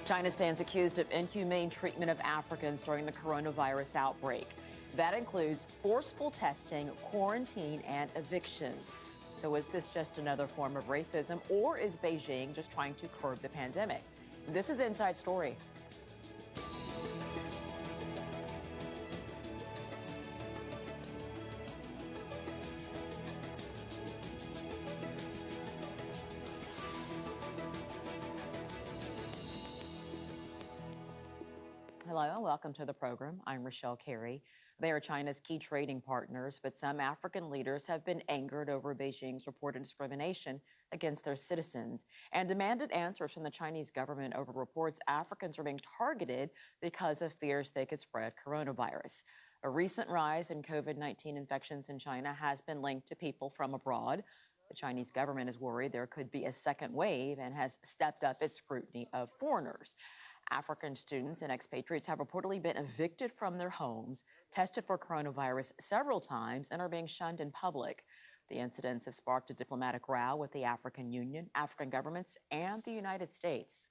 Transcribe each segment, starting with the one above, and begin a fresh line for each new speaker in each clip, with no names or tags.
China stands accused of inhumane treatment of Africans during the coronavirus outbreak. That includes forceful testing, quarantine, and evictions. So is this just another form of racism, or is Beijing just trying to curb the pandemic? This is Inside Story. Hello and welcome to the program. I'm Rochelle Carey. They are China's key trading partners, but some African leaders have been angered over Beijing's reported discrimination against their citizens and demanded answers from the Chinese government over reports Africans are being targeted because of fears they could spread coronavirus. A recent rise in COVID-19 infections in China has been linked to people from abroad. The Chinese government is worried there could be a second wave and has stepped up its scrutiny of foreigners. African students and expatriates have reportedly been evicted from their homes, tested for coronavirus several times, and are being shunned in public. The incidents have sparked a diplomatic row with the African Union, African governments, and the United States.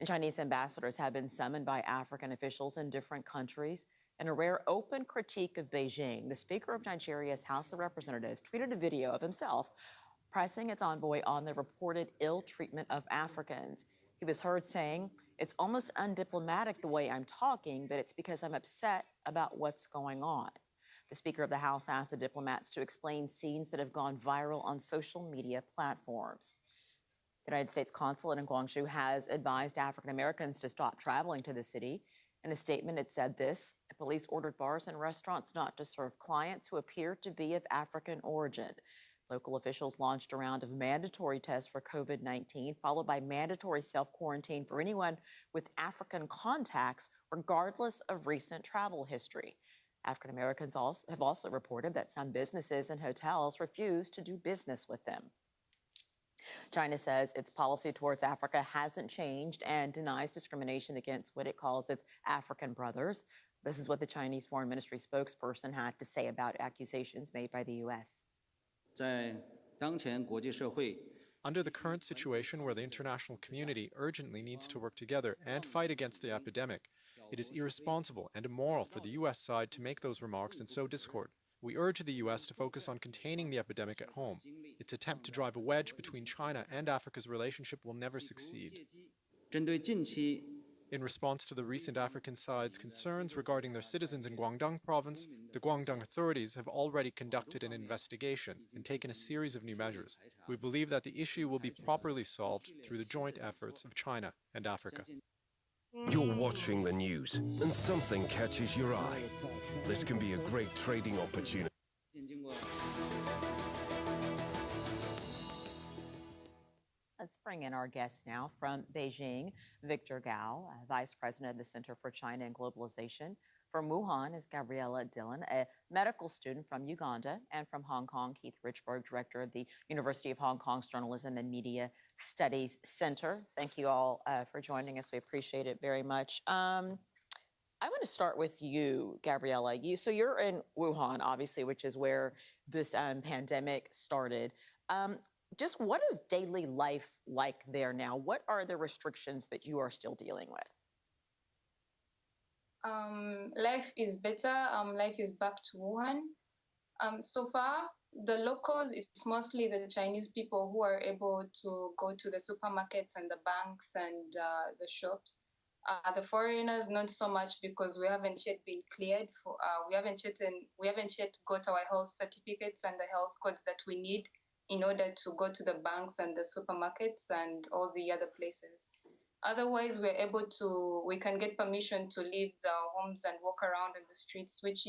And Chinese ambassadors have been summoned by African officials in different countries. In a rare open critique of Beijing, the Speaker of Nigeria's House of Representatives tweeted a video of himself pressing its envoy on the reported ill treatment of Africans. He was heard saying, "It's almost undiplomatic the way I'm talking, but it's because I'm upset about what's going on." The Speaker of the House asked the diplomats to explain scenes that have gone viral on social media platforms. The United States consulate in Guangzhou has advised African Americans to stop traveling to the city. In a statement, it said this: police ordered bars and restaurants not to serve clients who appear to be of African origin. Local officials launched a round of mandatory tests for COVID-19, followed by mandatory self-quarantine for anyone with African contacts, regardless of recent travel history. African Americans have also reported that some businesses and hotels refuse to do business with them. China says its policy towards Africa hasn't changed and denies discrimination against what it calls its African brothers. This is what the Chinese Foreign Ministry spokesperson had to say about accusations made by the U.S.
Under the current situation where the international community urgently needs to work together and fight against the epidemic, it is irresponsible and immoral for the U.S. side to make those remarks and sow discord. We urge the U.S. to focus on containing the epidemic at home. Its attempt to drive a wedge between China and Africa's relationship will never succeed. In response to the recent African side's concerns regarding their citizens in Guangdong province, the Guangdong authorities have already conducted an investigation and taken a series of new measures. We believe that the issue will be properly solved through the joint efforts of China and Africa.
You're watching the news and something catches your eye. This can be a great trading opportunity.
Let's bring in our guest now from Beijing, Victor Gao, Vice President of the Center for China and Globalization. From Wuhan is Gabriella Dillon, a medical student from Uganda, and from Hong Kong, Keith Richburg, Director of the University of Hong Kong's Journalism and Media Studies Center. Thank you all for joining us. We appreciate it very much. I want to start with you, Gabriella. So you're in Wuhan, obviously, which is where this pandemic started. Just what is daily life like there now? What are the restrictions that you are still dealing with?
Life is better. Life is back to Wuhan. So far, the locals, it's mostly the Chinese people who are able to go to the supermarkets and the banks and the shops. The foreigners, not so much, because we haven't yet been cleared. We haven't yet got our health certificates and the health codes that we need in order to go to the banks and the supermarkets and all the other places. Otherwise, we can get permission to leave the homes and walk around in the streets, which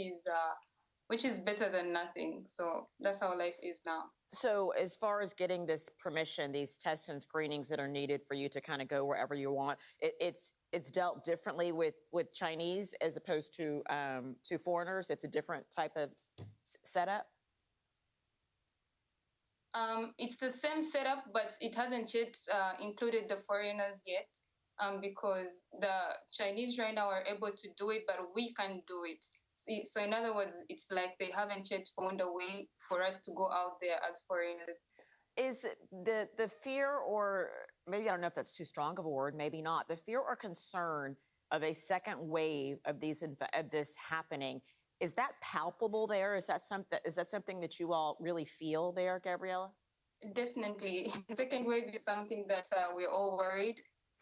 is better than nothing. So that's how life is now.
So as far as getting this permission, these tests and screenings that are needed for you to kind of go wherever you want, it's dealt differently with Chinese as opposed to foreigners. It's a different type of setup.
It's the same setup, but it hasn't yet included the foreigners yet, because the Chinese right now are able to do it, but we can't do it. So in other words, it's like they haven't yet found a way for us to go out there as foreigners.
Is the fear or maybe I don't know if that's too strong of a word, maybe not, the fear or concern of a second wave of of this happening, is that palpable there? Is that something that you all really feel there, Gabriella?
Definitely. Second wave is something that we're all worried.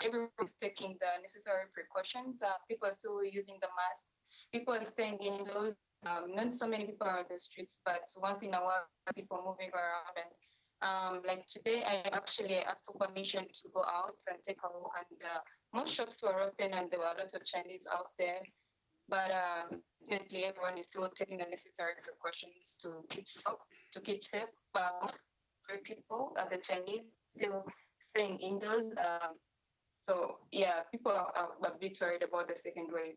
Everyone is taking the necessary precautions. People are still using the masks. People are staying indoors. Not so many people are on the streets, but once in a while, people moving around. And like today, I actually asked for permission to go out and take a walk. And most shops were open, and there were a lot of Chinese out there. But definitely, everyone is still taking the necessary precautions to keep safe. For people, the Chinese still staying indoors. So yeah, people are a bit worried about the second wave.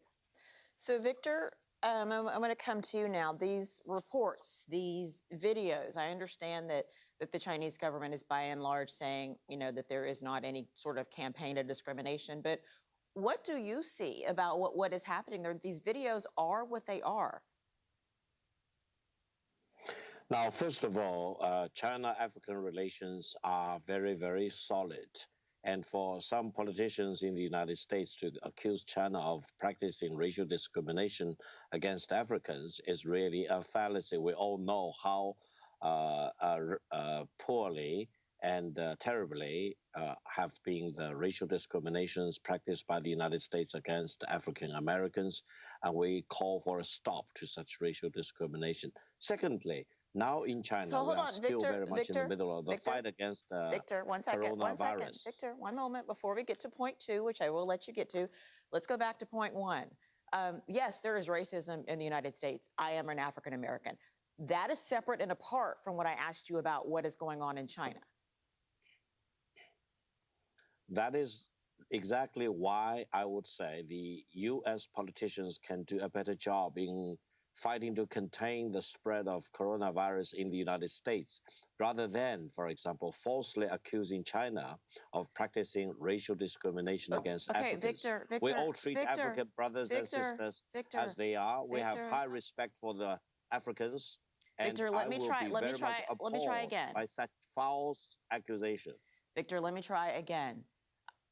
So, Victor, I'm going to come to you now. These reports, these videos, I understand that the Chinese government is by and large saying, that there is not any sort of campaign of discrimination. But what do you see about what is happening there? These videos are what they are.
Now, first of all, China-African relations are very, very solid. And for some politicians in the United States to accuse China of practicing racial discrimination against Africans is really a fallacy. We all know how poorly and terribly have been the racial discriminations practiced by the United States against African Americans, and we call for a stop to such racial discrimination. Secondly, now in China,
So
we
hold
are
on,
still
Victor,
very much in the middle of the fight against
Victor, one second.
coronavirus.
Victor, one moment before we get to point two, which I will let you get to. Let's go back to point one. Yes, there is racism in the United States. I am an African American. That is separate and apart from what I asked you about what is going on in China.
That is exactly why I would say the US politicians can do a better job in fighting to contain the spread of coronavirus in the United States, rather than, for example, falsely accusing China of practicing racial discrimination against
Okay,
Africans. We all treat African brothers and sisters as they are. We have high respect for the Africans, and
Victor,
I will be very much
let me try
appalled
again.
by such false accusation.
Victor, let me try again.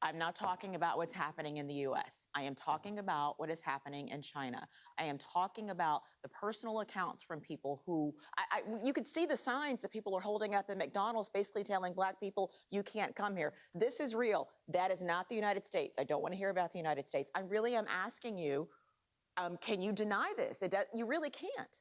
I'm not talking about what's happening in the US. I am talking about what is happening in China. I am talking about the personal accounts from people who, you could see the signs that people are holding up at McDonald's, basically telling Black people, you can't come here. This is real. That is not the United States. I don't want to hear about the United States. I really am asking you, can you deny this? You really can't.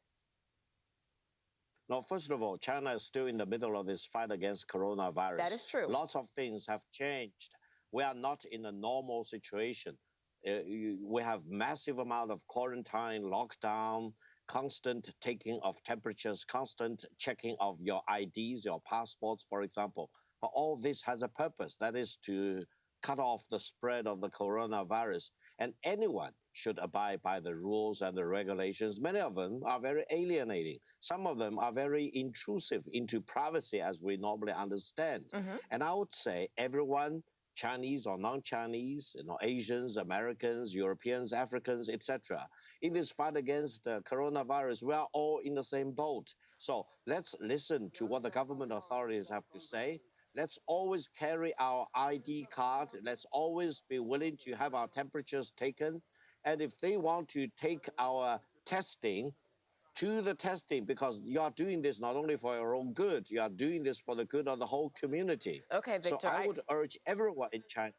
No, first of all, China is still in the middle of this fight against coronavirus.
That is true.
Lots of things have changed. We are not in a normal situation. We have massive amount of quarantine, lockdown, constant taking of temperatures, constant checking of your IDs, your passports, for example. But all this has a purpose. That is to cut off the spread of the coronavirus. And anyone should abide by the rules and the regulations. Many of them are very alienating. Some of them are very intrusive into privacy, as we normally understand. And I would say everyone, Chinese or non-Chinese, Asians, Americans, Europeans, Africans, etc. In this fight against coronavirus, we are all in the same boat. So let's listen to what the government authorities have to say. Let's always carry our ID card. Let's always be willing to have our temperatures taken. And if they want to take our testing, to the testing, because you are doing this not only for your own good, you are doing this for the good of the whole community.
Okay, Victor.
So I would urge everyone in China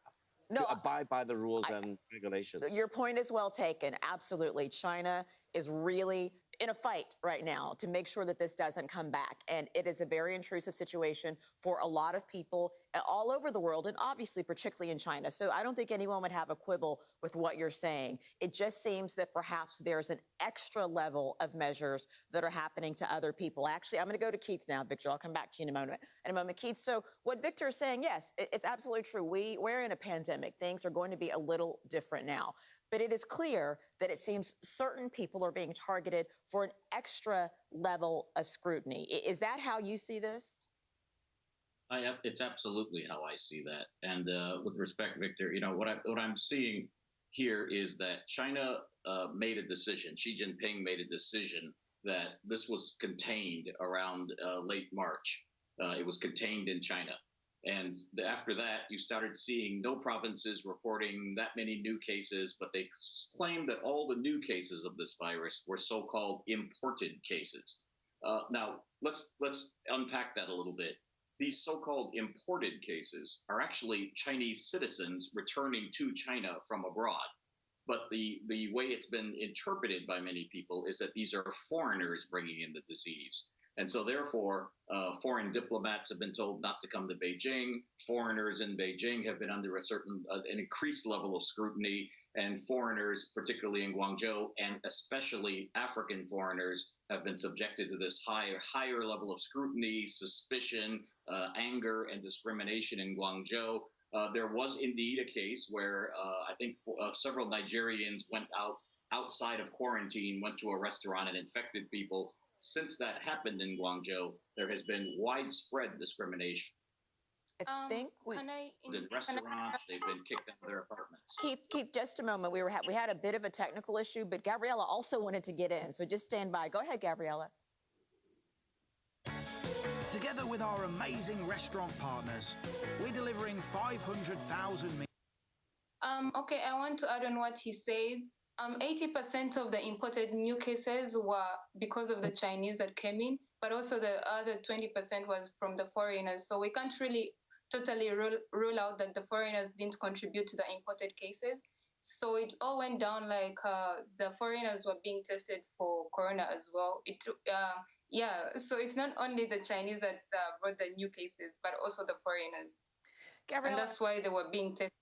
to abide by the rules and regulations.
Your point is well taken. Absolutely. China is really in a fight right now to make sure that this doesn't come back. And it is a very intrusive situation for a lot of people all over the world, and obviously particularly in China. So I don't think anyone would have a quibble with what you're saying. It just seems that perhaps there's an extra level of measures that are happening to other people. Actually, I'm going to go to Keith now, Victor. I'll come back to you in a moment. Keith, so what Victor is saying, yes, it's absolutely true. We're in a pandemic. Things are going to be a little different now. But it is clear that it seems certain people are being targeted for an extra level of scrutiny. Is that how you see this?
It's absolutely how I see that. And with respect, Victor, what I'm seeing here is that China made a decision. Xi Jinping made a decision that this was contained around late March. It was contained in China. And after that, you started seeing no provinces reporting that many new cases, but they claimed that all the new cases of this virus were so-called imported cases. Now, let's unpack that a little bit. These so-called imported cases are actually Chinese citizens returning to China from abroad. But the way it's been interpreted by many people is that these are foreigners bringing in the disease. And so, therefore, foreign diplomats have been told not to come to Beijing. Foreigners in Beijing have been under an increased level of scrutiny, and foreigners, particularly in Guangzhou, and especially African foreigners, have been subjected to this higher level of scrutiny, suspicion, anger, and discrimination in Guangzhou. There was indeed a case where I think several Nigerians went outside of quarantine, went to a restaurant and infected people. Since that happened in Guangzhou, there has been widespread discrimination.
I think we.
In restaurants, they've been kicked out of their apartments.
Keith, just a moment. We had a bit of a technical issue, but Gabriella also wanted to get in, so just stand by. Go ahead, Gabriella.
Together with our amazing restaurant partners, we're delivering 500,000 meals.
Okay, I want to add on what he said. 80% of the imported new cases were because of the Chinese that came in, but also the other 20% was from the foreigners. So we can't really totally rule out that the foreigners didn't contribute to the imported cases. So it all went down like the foreigners were being tested for corona as well. So it's not only the Chinese that brought the new cases, but also the foreigners.
Gabriella,
and that's why they were being tested.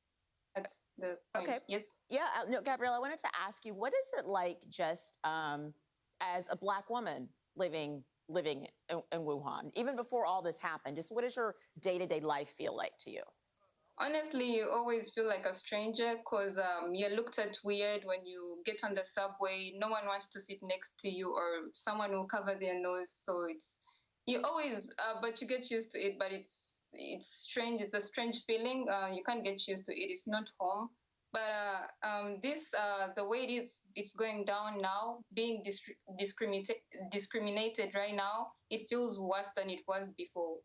That's the point.
Okay.
Yes.
Yeah, no, Gabriella, I wanted to ask you, what is it like just as a Black woman living in Wuhan, even before all this happened? Just what does your day-to-day life feel like to you?
Honestly, you always feel like a stranger because you're looked at weird when you get on the subway. No one wants to sit next to you, or someone will cover their nose. So you always, but you get used to it. But it's strange. It's a strange feeling. You can't get used to it. It's not home. But the way it's going down now, being discriminated right now, it feels worse than it was before.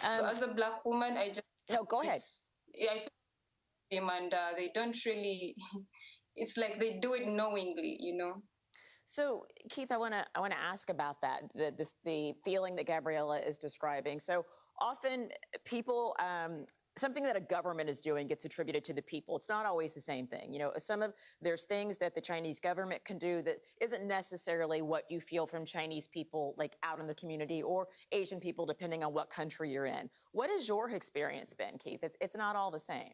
So as a Black woman,
No, go ahead.
I feel them, and they don't really. It's like they do it knowingly, you know.
So, Keith, I want to ask about that, the feeling that Gabriella is describing. So often people, something that a government is doing gets attributed to the people. It's not always the same thing. You know, there's things that the Chinese government can do that isn't necessarily what you feel from Chinese people, like out in the community, or Asian people, depending on what country you're in. What has your experience been, Keith? It's not all the same.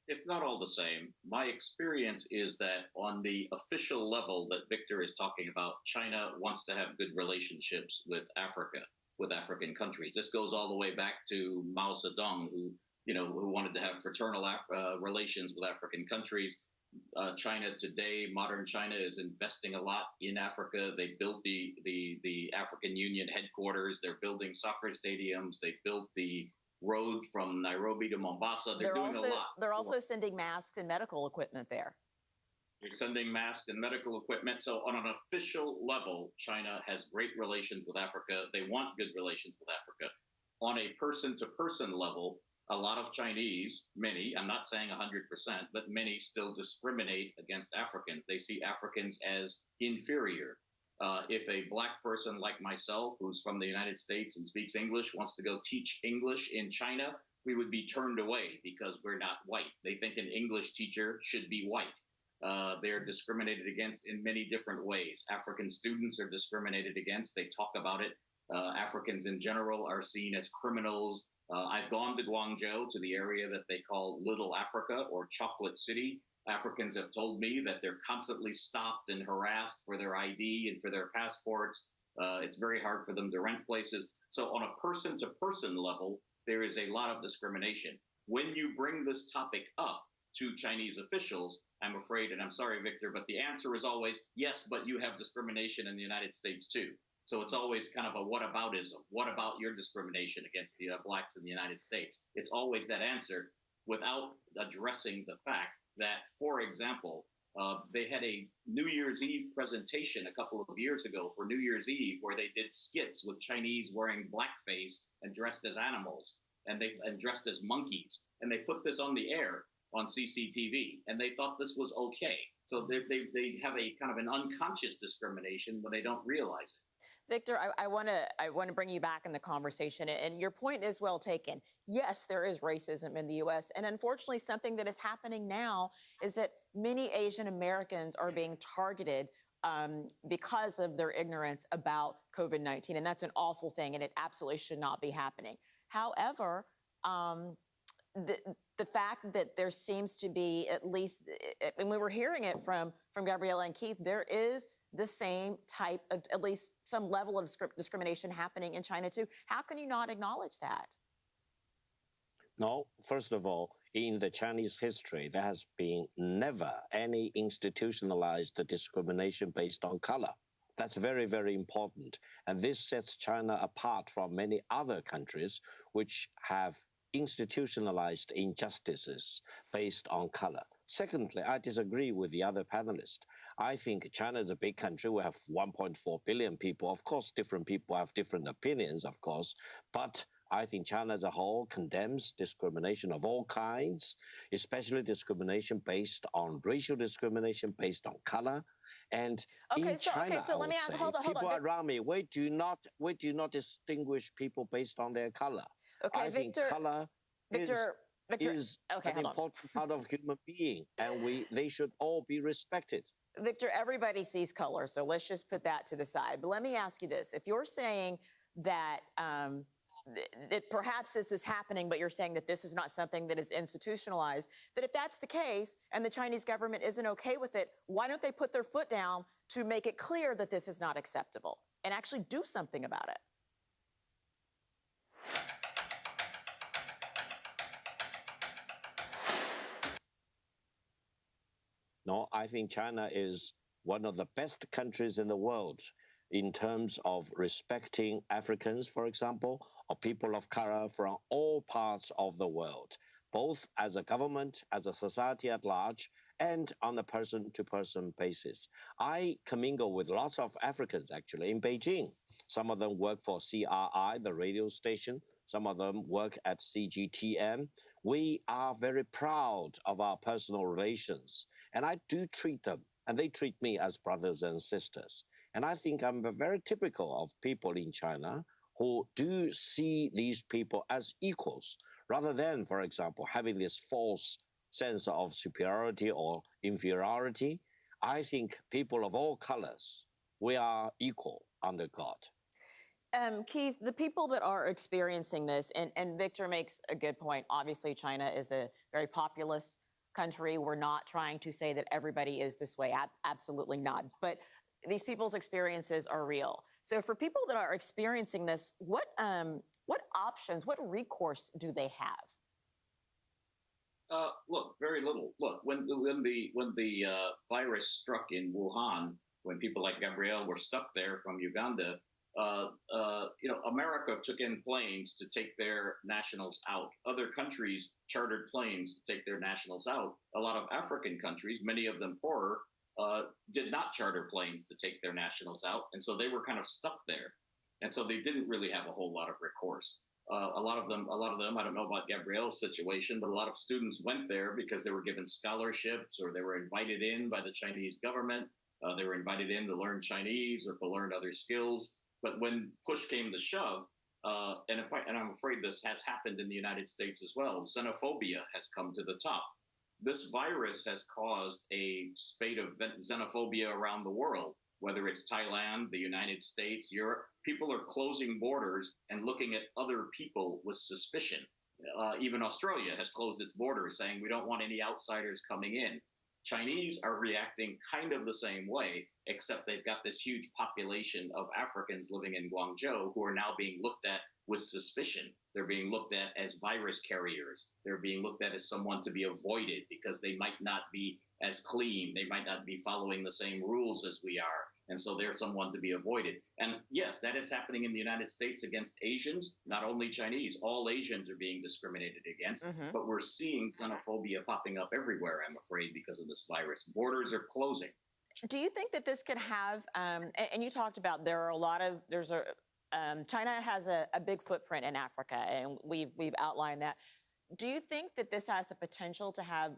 It's not all the same. My experience is that on the official level that Victor is talking about, China wants to have good relationships with Africa, with African countries. This goes all the way back to Mao Zedong, who wanted to have fraternal relations with African countries. China today, modern China, is investing a lot in Africa. They built the African Union headquarters. They're building soccer stadiums. They built the road from Nairobi to Mombasa. They're doing a lot.
They're also sending masks and medical equipment there.
They're sending masks and medical equipment. So on an official level, China has great relations with Africa. They want good relations with Africa. On a person-to-person level, a lot of Chinese, many, I'm not saying 100%, but many still discriminate against Africans. They see Africans as inferior. If a Black person like myself, who's from the United States and speaks English, wants to go teach English in China, we would be turned away because we're not white. They think an English teacher should be white. They're discriminated against in many different ways. African students are discriminated against. They talk about it. Africans in general are seen as criminals. I've gone to Guangzhou, to the area that they call Little Africa or Chocolate City. Africans have told me that they're constantly stopped and harassed for their ID and for their passports. It's very hard for them to rent places. So on a person-to-person level, there is a lot of discrimination. When you bring this topic up to Chinese officials, I'm afraid, and I'm sorry, Victor, but the answer is always, yes, but you have discrimination in the United States too. So it's always kind of a whataboutism. What about your discrimination against the Blacks in the United States? It's always that answer without addressing the fact that, for example, they had a New Year's Eve presentation a couple of years ago for New Year's Eve where they did skits with Chinese wearing blackface and dressed as animals. and dressed as monkeys, and they put this on the air on CCTV, and they thought this was okay. So they have a kind of an unconscious discrimination when they don't realize it.
Victor, I want to bring you back in the conversation, and your point is well taken. Yes, there is racism in the U.S., and unfortunately, something that is happening now is that many Asian Americans are being targeted because of their ignorance about COVID-19, and that's an awful thing, and it absolutely should not be happening. However, the fact that there seems to be at least, and we were hearing it from Gabriella and Keith, there is the same type of, at least some level of discrimination happening in China too. How can you not acknowledge that?
No, first of all, in the Chinese history, there has been never any institutionalized discrimination based on color. That's very, very important. And this sets China apart from many other countries which have institutionalized injustices based on color. Secondly, I disagree with the other panelists. I think China is a big country. We have 1.4 billion people. Of course, different people have different opinions, of course, but I think China as a whole condemns discrimination of all kinds, especially discrimination based on racial discrimination based on color. And in China,
so let me ask. Hold on.
people around me, we do not distinguish people based on their color.
Okay,
I think color
Victor,
is
okay,
an important part of human being, and they should all be respected.
Victor, everybody sees color, so let's just put that to the side. But let me ask you this: if you're saying that that perhaps this is happening, but you're saying that this is not something that is institutionalized, that if that's the case and the Chinese government isn't okay with it, why don't they put their foot down to make it clear that this is not acceptable and actually do something about it?
No, I think China is one of the best countries in the world in terms of respecting Africans, for example, or people of color from all parts of the world, both as a government, as a society at large, and on a person-to-person basis. I commingle with lots of Africans, actually, in Beijing. Some of them work for CRI, the radio station. Some of them work at CGTN. We are very proud of our personal relations, and I do treat them, and they treat me as brothers and sisters. And I think I'm very typical of people in China who do see these people as equals, rather than, for example, having this false sense of superiority or inferiority. I think people of all colors, we are equal under God.
Keith, the people that are experiencing this, and Victor makes a good point. Obviously, China is a very populous country. We're not trying to say that everybody is this way. Absolutely not. But these people's experiences are real. So for people that are experiencing this, what options, what recourse do they have?
Look, very little. Look, when the virus struck in Wuhan, when people like Gabrielle were stuck there from Uganda, America took in planes to take their nationals out. Other countries chartered planes to take their nationals out. A lot of African countries, many of them poorer, did not charter planes to take their nationals out, and so they were kind of stuck there. And so they didn't really have a whole lot of recourse. A lot of them, I don't know about Gabrielle's situation, but a lot of students went there because they were given scholarships or they were invited in by the Chinese government. They were invited in to learn Chinese or to learn other skills. But when push came to shove, and I'm afraid this has happened in the United States as well, xenophobia has come to the top. This virus has caused a spate of xenophobia around the world, whether it's Thailand, the United States, Europe. People are closing borders and looking at other people with suspicion. Even Australia has closed its borders, saying we don't want any outsiders coming in. Chinese are reacting kind of the same way, except they've got this huge population of Africans living in Guangzhou who are now being looked at with suspicion. They're being looked at as virus carriers. They're being looked at as someone to be avoided because they might not be as clean. They might not be following the same rules as we are. And so they're someone to be avoided. And yes, that is happening in the United States against Asians, not only Chinese. All Asians are being discriminated against. Mm-hmm. But we're seeing xenophobia popping up everywhere, I'm afraid, because of this virus. Borders are closing.
Do you think that this could have, and you talked about there's China has a big footprint in Africa, and we've outlined that. Do you think that this has the potential to have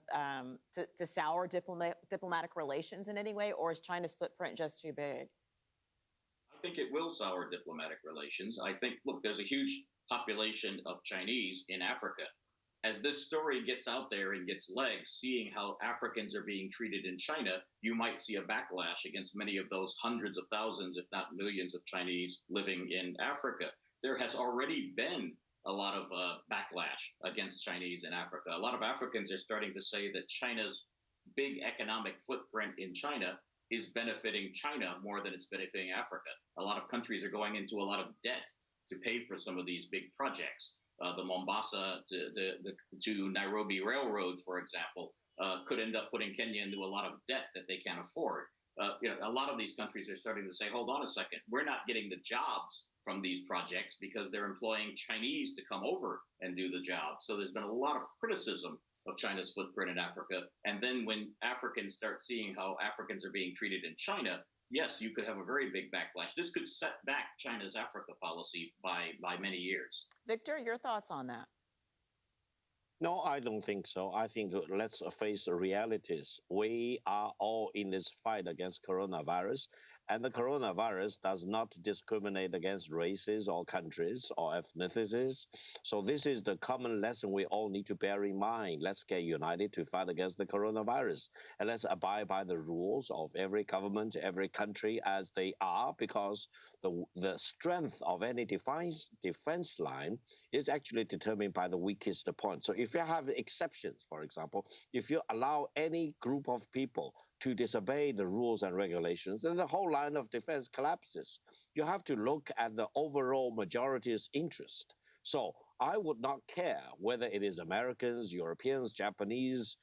to sour diplomatic relations in any way, or is China's footprint just too big?
I think it will sour diplomatic relations. I think, look, there's a huge population of Chinese in Africa. As this story gets out there and gets legs, seeing how Africans are being treated in China, you might see a backlash against many of those hundreds of thousands, if not millions, of Chinese living in Africa. There has already been a lot of backlash against Chinese in Africa. A lot of Africans are starting to say that China's big economic footprint in China is benefiting China more than it's benefiting Africa. A lot of countries are going into a lot of debt to pay for some of these big projects. The Mombasa to Nairobi Railroad, for example, could end up putting Kenya into a lot of debt that they can't afford. A lot of these countries are starting to say, hold on a second, we're not getting the jobs from these projects because they're employing Chinese to come over and do the job. So there's been a lot of criticism of China's footprint in Africa. And then when Africans start seeing how Africans are being treated in China, yes, you could have a very big backlash. This could set back China's Africa policy by many years.
Victor, your thoughts on that?
No, I don't think so. I think let's face the realities. We are all in this fight against coronavirus, and the coronavirus does not discriminate against races or countries or ethnicities. So this is the common lesson we all need to bear in mind. Let's get united to fight against the coronavirus, and let's abide by the rules of every government, every country as they are, because the strength of any defense line is actually determined by the weakest point. So if you have exceptions, for example, if you allow any group of people to disobey the rules and regulations, then the whole line of defense collapses. You have to look at the overall majority's interest. So I would not care whether it is Americans, Europeans, Japanese,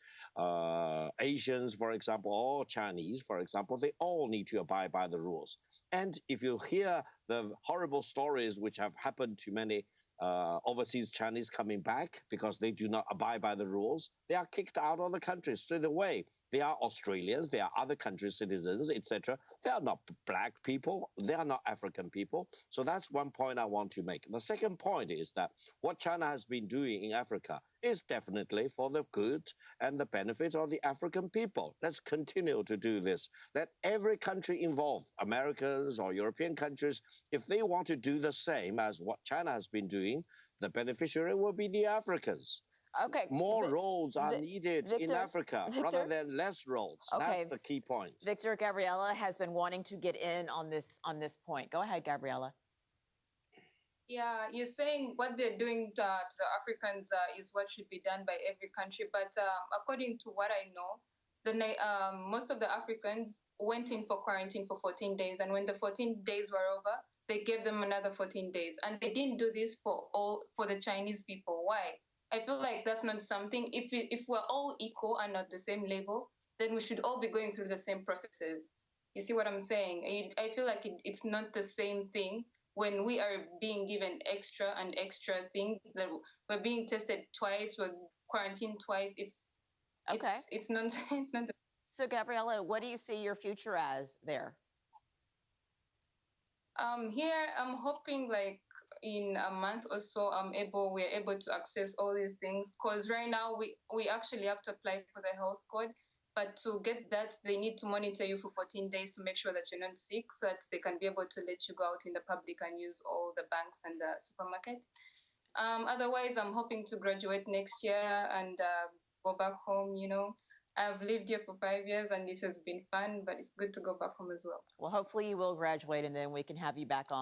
Asians, for example, or Chinese, for example, they all need to abide by the rules. And if you hear the horrible stories which have happened to many overseas Chinese coming back because they do not abide by the rules, they are kicked out of the country straight away. They are Australians, they are other country citizens, etc. They are not black people, they are not African people. So that's one point I want to make. The second point is that what China has been doing in Africa is definitely for the good and the benefit of the African people. Let's continue to do this. Let every country involved, Americans or European countries, if they want to do the same as what China has been doing, the beneficiary will be the Africans.
Okay.
More roads are needed in Africa rather than less roads.
Okay.
That's the key point.
Victor, Gabriella has been wanting to get in on this point. Go ahead, Gabriella.
Yeah, you're saying what they're doing to the Africans is what should be done by every country. But according to what I know, most of the Africans went in for quarantine for 14 days. And when the 14 days were over, they gave them another 14 days. And they didn't do this for the Chinese people. Why? I feel like that's not something, if we're all equal and at the same level, then we should all be going through the same processes. You see what I'm saying? I feel like it's not the same thing when we are being given extra and extra things, that we're being tested twice, we're quarantined twice. It's nonsense. It's not.
So, Gabriella, what do you see your future as there?
Here, I'm hoping like in a month or so, we're able to access all these things. Because right now, we actually have to apply for the health code. But to get that, they need to monitor you for 14 days to make sure that you're not sick, so that they can be able to let you go out in the public and use all the banks and the supermarkets. Otherwise, I'm hoping to graduate next year and go back home. I've lived here for 5 years and it has been fun, but it's good to go back home as well.
Well, hopefully you will graduate and then we can have you back on.